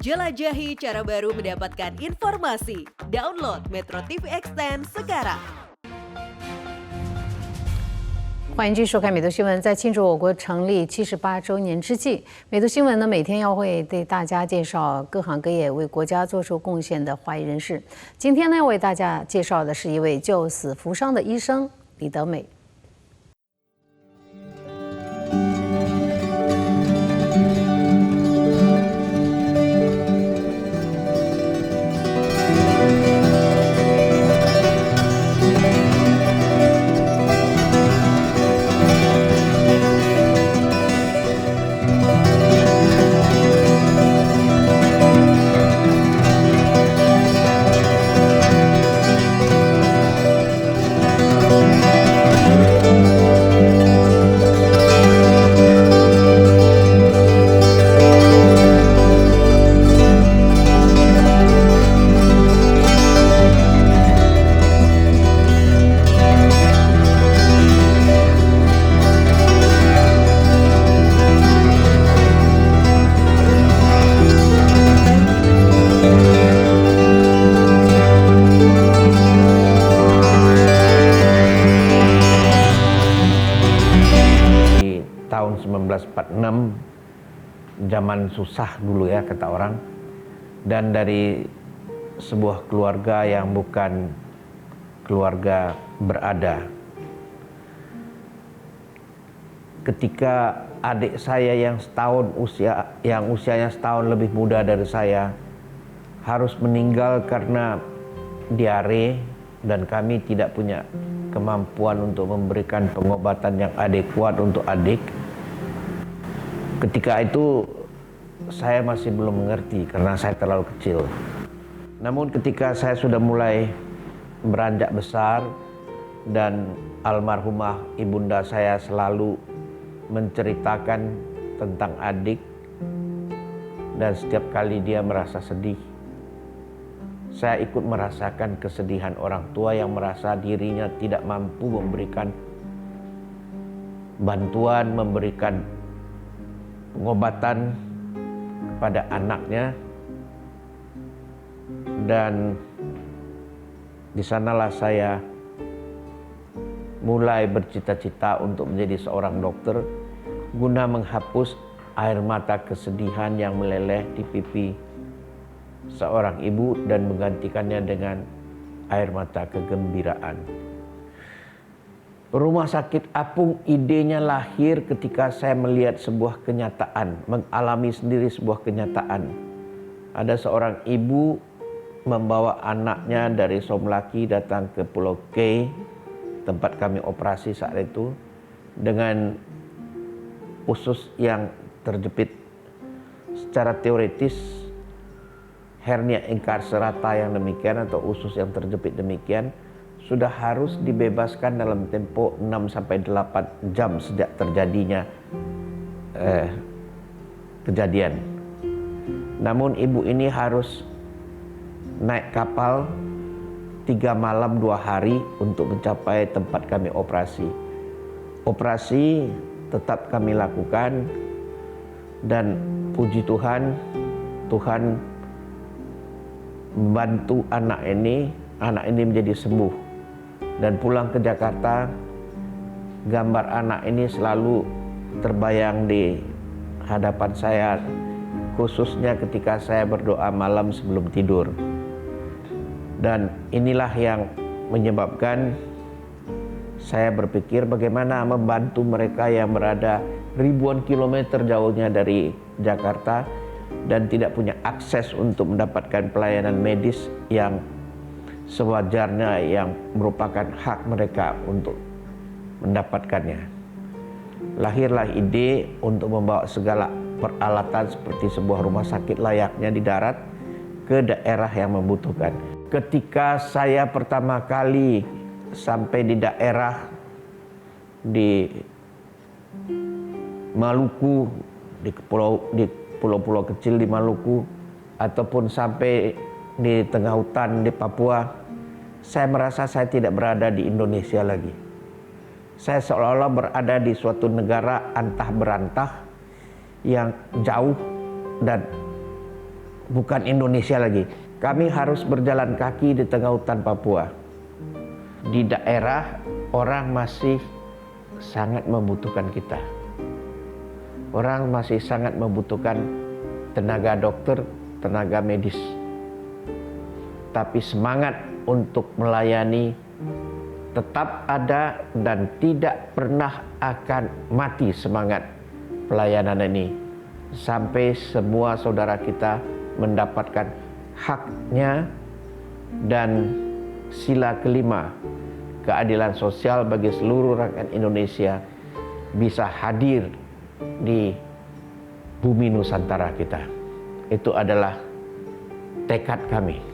Jelajahi cara baru mendapatkan informasi. Download Metro TV Extend sekarang. 欢迎继续收看《美读新闻》。在庆祝我国成立78周年之际，美读新闻呢每天要会对大家介绍各行各业为国家做出贡献的华裔人士。今天呢，要为大家介绍的是一位救死扶伤的医生李德美。Tahun 1946, zaman susah dulu ya kata orang, dan dari sebuah keluarga yang bukan keluarga berada. Ketika adik saya yang usianya setahun lebih muda dari saya harus meninggal karena diare dan kami tidak punya kemampuan untuk memberikan pengobatan yang adekuat untuk adik. Ketika itu saya masih belum mengerti karena saya terlalu kecil. Namun ketika saya sudah mulai beranjak besar dan almarhumah ibunda saya selalu menceritakan tentang adik, dan setiap kali dia merasa sedih, saya ikut merasakan kesedihan orang tua yang merasa dirinya tidak mampu memberikan bantuan, memberikan pengobatan kepada anaknya. Dan di sanalah saya mulai bercita-cita untuk menjadi seorang dokter guna menghapus air mata kesedihan yang meleleh di pipi seorang ibu dan menggantikannya dengan air mata kegembiraan. Rumah sakit apung idenya lahir ketika saya melihat sebuah kenyataan, mengalami sendiri sebuah kenyataan. Ada seorang ibu membawa anaknya dari Somlaki datang ke Pulau K, tempat kami operasi saat itu, dengan usus yang terjepit. Secara teoritis, hernia incarcerata yang demikian atau usus yang terjepit demikian sudah harus dibebaskan dalam tempo 6-8 jam sejak terjadinya kejadian. Namun ibu ini harus naik kapal 3 malam 2 hari untuk mencapai tempat kami operasi. Operasi tetap kami lakukan, dan puji Tuhan, Tuhan membantu anak ini menjadi sembuh. Dan pulang ke Jakarta, gambar anak ini selalu terbayang di hadapan saya, khususnya ketika saya berdoa malam sebelum tidur. Dan inilah yang menyebabkan saya berpikir bagaimana membantu mereka yang berada ribuan kilometer jauhnya dari Jakarta dan tidak punya akses untuk mendapatkan pelayanan medis yang sewajarnya, yang merupakan hak mereka untuk mendapatkannya. Lahirlah ide untuk membawa segala peralatan seperti sebuah rumah sakit layaknya di darat ke daerah yang membutuhkan. Ketika saya pertama kali sampai di daerah di Maluku, di pulau-pulau kecil di Maluku, ataupun sampai di tengah hutan di Papua, saya merasa saya tidak berada di Indonesia lagi. Saya seolah-olah berada di suatu negara antah berantah yang jauh dan bukan Indonesia lagi. Kami harus berjalan kaki di tengah hutan Papua. Di daerah orang masih sangat membutuhkan kita. Orang masih sangat membutuhkan tenaga dokter, tenaga medis. Tapi semangat untuk melayani tetap ada dan tidak pernah akan mati semangat pelayanan ini sampai semua saudara kita mendapatkan haknya. Dan sila kelima, keadilan sosial bagi seluruh rakyat Indonesia bisa hadir di bumi Nusantara kita. Itu adalah tekad kami.